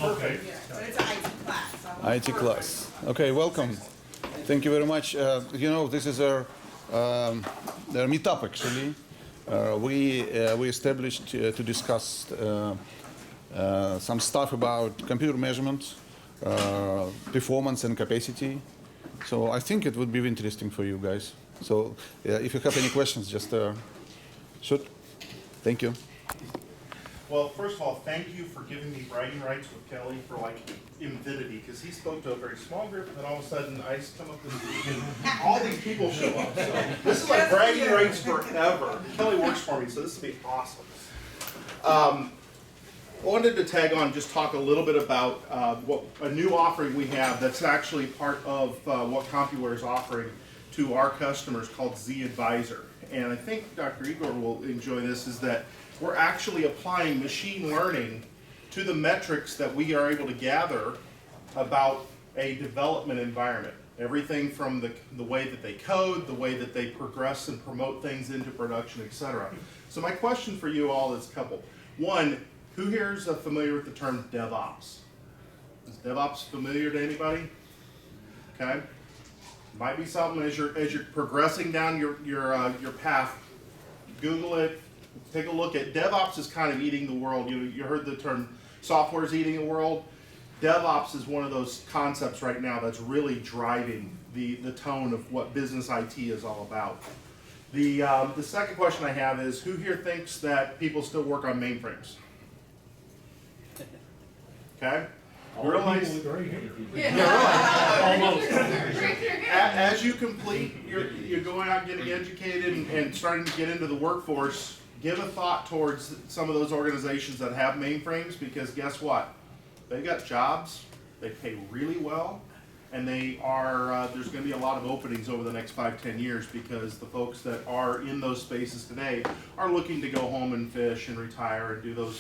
Okay. Yeah, but it's an IT class. So I'm IT class. Okay, welcome. Thank you very much. This is our meetup actually. We established to discuss some stuff about computer measurement, performance and capacity. So I think it would be interesting for you guys. So if you have any questions, just shoot. Thank you. Well, first of all, thank you for giving me bragging rights with Kelly for like Infinity, because he spoke to a very small group, and then all of a sudden I come up and all these people show up. So this is like bragging rights forever. Kelly works for me, so this will be awesome. I wanted to tag on, just talk a little bit about what a new offering we have that's actually part of what CompuWare is offering to our customers called Z Advisor. And I think Dr. Igor will enjoy this, is that we're actually applying machine learning to the metrics that we are able to gather about a development environment. Everything from the way that they code, the way that they progress and promote things into production, etc. So my question for you all is a couple. One, who here is familiar with the term DevOps? Is DevOps familiar to anybody? Okay. Might be something as you're progressing down your path. Google it. Take a look at DevOps is kind of eating the world. You heard the term software is eating the world. DevOps is one of those concepts right now that's really driving the tone of what business IT is all about. The second question I have is, who here thinks that people still work on mainframes? Okay. Realize, as you complete, you're going out getting educated and starting to get into the workforce, give a thought towards some of those organizations that have mainframes, because guess what? They got jobs, they pay really well, and they are there's going to be a lot of openings over the next 5-10 years, because the folks that are in those spaces today are looking to go home and fish and retire and do those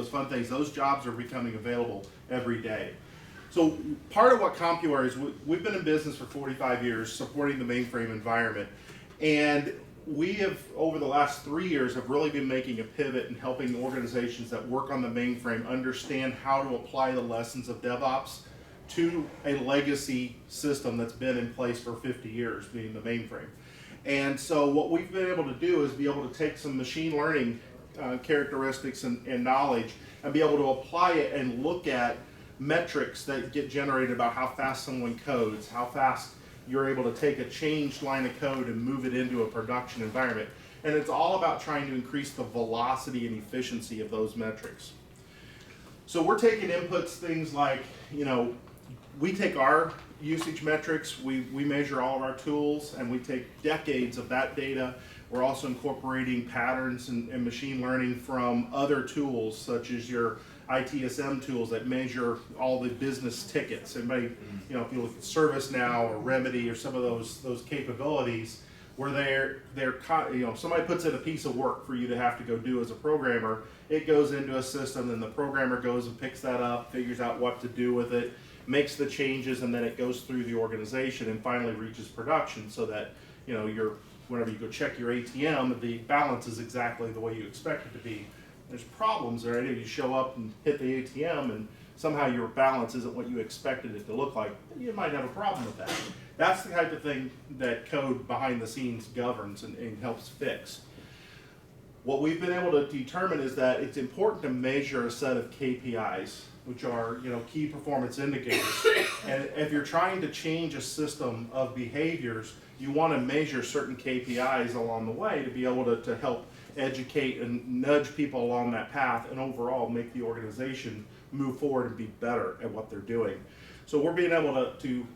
fun things. Those jobs are becoming available every day. So part of what CompuWare is, we've been in business for 45 years supporting the mainframe environment, and we have, over the last 3 years, have really been making a pivot and helping organizations that work on the mainframe understand how to apply the lessons of DevOps to a legacy system that's been in place for 50 years, being the mainframe. And so what we've been able to do is be able to take some machine learning characteristics and knowledge and be able to apply it and look at metrics that get generated about how fast someone codes, how fast you're able to take a changed line of code and move it into a production environment. And it's all about trying to increase the velocity and efficiency of those metrics. So we're taking inputs, things like, we take our usage metrics, we measure all of our tools, and we take decades of that data. We're also incorporating patterns and machine learning from other tools, such as your ITSM tools that measure all the business tickets. Anybody, if you look at ServiceNow or Remedy or some of those capabilities, where somebody puts in a piece of work for you to have to go do as a programmer, it goes into a system, and the programmer goes and picks that up, figures out what to do with it, makes the changes, and then it goes through the organization and finally reaches production, so that whenever you go check your ATM, the balance is exactly the way you expect it to be. There's problems, right? If you show up and hit the ATM and somehow your balance isn't what you expected it to look like, you might have a problem with that. That's the type of thing that code behind the scenes governs and helps fix. What we've been able to determine is that it's important to measure a set of KPIs, which are key performance indicators. And if you're trying to change a system of behaviors, you want to measure certain KPIs along the way to be able to help educate and nudge people along that path, and overall make the organization move forward and be better at what they're doing. So we're being able to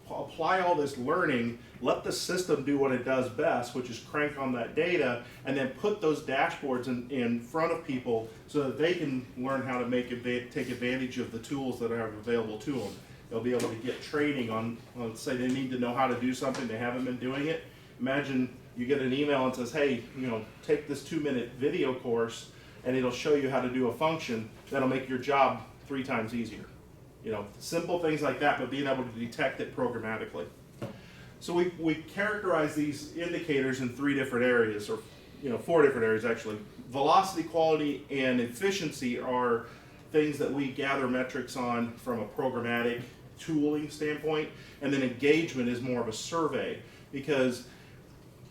apply all this learning, let the system do what it does best, which is crank on that data, and then put those dashboards in front of people so that they can learn how to take advantage of the tools that are available to them. They'll be able to get training on, let's say they need to know how to do something, they haven't been doing it. Imagine you get an email and says, hey, take this 2-minute video course, and it'll show you how to do a function that'll make your job 3 times easier. Simple things like that, but being able to detect it programmatically. So we characterize these indicators in 3 different areas, or 4 different areas actually. Velocity, quality, and efficiency are things that we gather metrics on from a programmatic tooling standpoint, and then engagement is more of a survey, because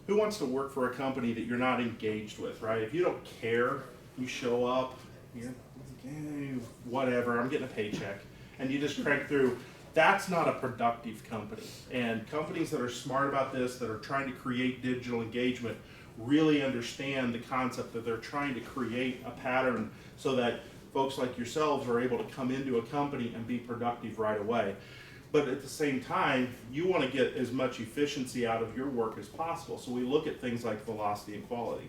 who wants to work for a company that you're not engaged with, right? If you don't care, you show up, you're whatever, I'm getting a paycheck, and you just crank through. That's not a productive company. And companies that are smart about this, that are trying to create digital engagement, really understand the concept that they're trying to create a pattern so that folks like yourselves are able to come into a company and be productive right away. But at the same time, you want to get as much efficiency out of your work as possible. So we look at things like velocity and quality.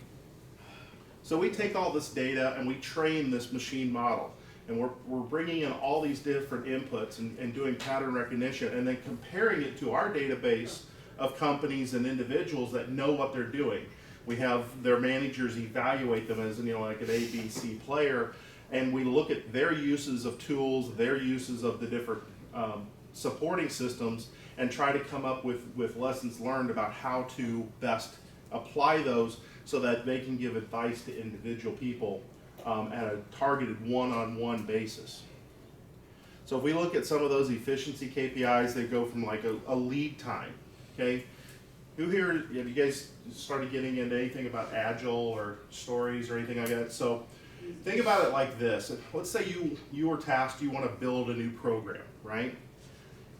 So we take all this data and we train this machine model. And we're bringing in all these different inputs and doing pattern recognition, and then comparing it to our database of companies and individuals that know what they're doing. We have their managers evaluate them as, like an ABC player, and we look at their uses of tools, their uses of the different supporting systems, and try to come up with lessons learned about how to best apply those so that they can give advice to individual people at a targeted one-on-one basis. So if we look at some of those efficiency KPIs, they go from like a lead time, okay? Who here, have you guys started getting into anything about Agile or stories or anything like that? So think about it like this. Let's say you were tasked, you want to build a new program, right?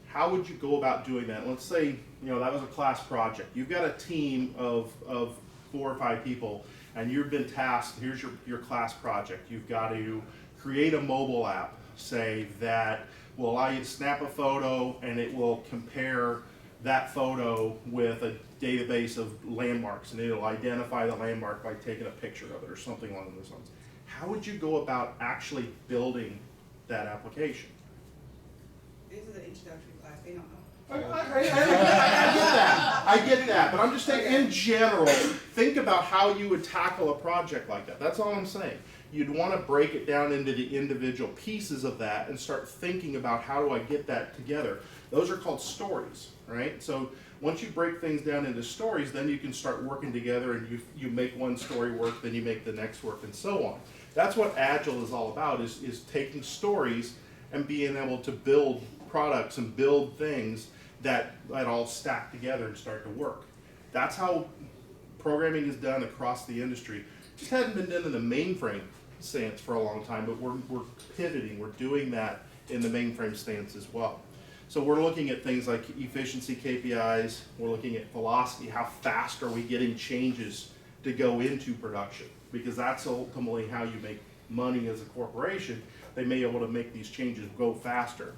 How would you go about doing that? Let's say, that was a class project. You've got a team of 4 or 5 people, and you've been tasked, here's your class project. You've got to create a mobile app, say, that will allow you to snap a photo and it will compare that photo with a database of landmarks, and it'll identify the landmark by taking a picture of it or something along those lines. How would you go about actually building that application? This is an introductory class, they don't know. I get that, but I'm just saying in general, think about how you would tackle a project like that. That's all I'm saying. You'd want to break it down into the individual pieces of that and start thinking about how do I get that together. Those are called stories, right? So once you break things down into stories, then you can start working together, and you make one story work, then you make the next work, and so on. That's what Agile is all about, is taking stories and being able to build products and build things that all stack together and start to work. That's how programming is done across the industry. Just hadn't been done in the mainframe stance for a long time, but we're pivoting. We're doing that in the mainframe stance as well. So we're looking at things like efficiency KPIs. We're looking at velocity. How fast are we getting changes to go into production? Because that's ultimately how you make money as a corporation. They may be able to make these changes go faster.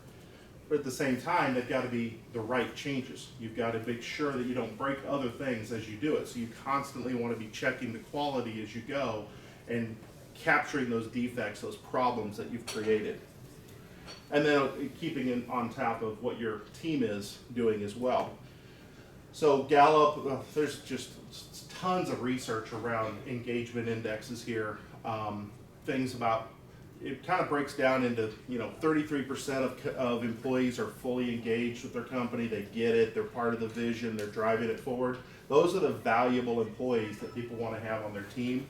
But at the same time, they've got to be the right changes. You've got to make sure that you don't break other things as you do it. So you constantly want to be checking the quality as you go and capturing those defects, those problems that you've created. And then keeping on top of what your team is doing as well. So Gallup, there's just tons of research around engagement indexes here. Things about, it kind of breaks down into, 33% of employees are fully engaged with their company. They get it, they're part of the vision, they're driving it forward. Those are the valuable employees that people want to have on their team.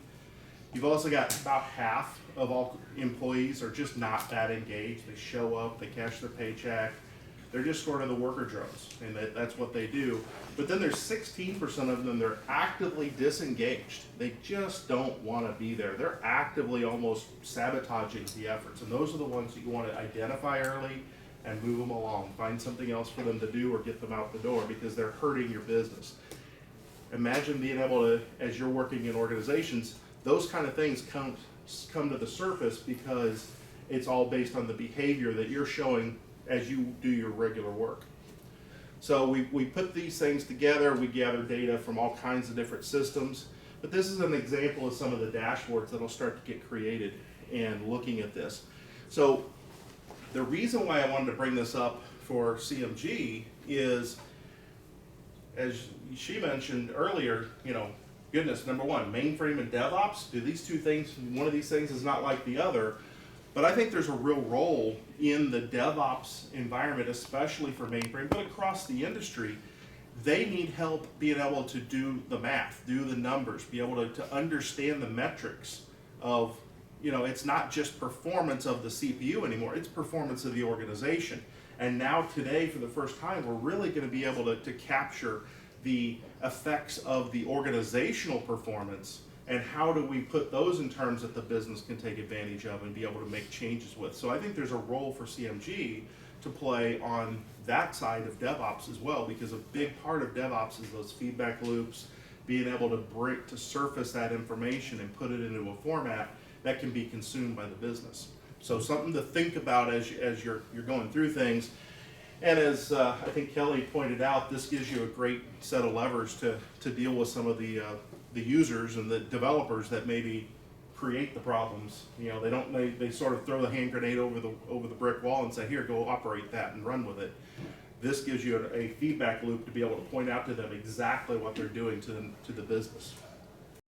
You've also got about half of all employees are just not that engaged. They show up, they cash their paycheck. They're just sort of the worker drones, and that's what they do. But then there's 16% of them that are actively disengaged. They just don't want to be there. They're actively almost sabotaging the efforts, and those are the ones that you want to identify early and move them along. Find something else for them to do or get them out the door, because they're hurting your business. Imagine being able to, as you're working in organizations, those kind of things come to the surface because it's all based on the behavior that you're showing as you do your regular work. So we put these things together, we gather data from all kinds of different systems, but this is an example of some of the dashboards that'll start to get created and looking at this. So the reason why I wanted to bring this up for CMG is, as she mentioned earlier, goodness, number one, mainframe and DevOps, do these two things, one of these things is not like the other. But I think there's a real role in the DevOps environment, especially for mainframe, but across the industry. They need help being able to do the math, do the numbers, be able to understand the metrics of it's not just performance of the CPU anymore, it's performance of the organization. And now today, for the first time, we're really going to be able to capture the effects of the organizational performance and how do we put those in terms that the business can take advantage of and be able to make changes with. So I think there's a role for CMG to play on that side of DevOps as well, because a big part of DevOps is those feedback loops, being able to surface that information and put it into a format that can be consumed by the business. So something to think about as you're going through things. And as I think Kelly pointed out, this gives you a great set of levers to deal with some of the users and the developers that maybe create the problems. They sort of throw the hand grenade over the brick wall and say, here, go operate that and run with it. This gives you a feedback loop to be able to point out to them exactly what they're doing to the business.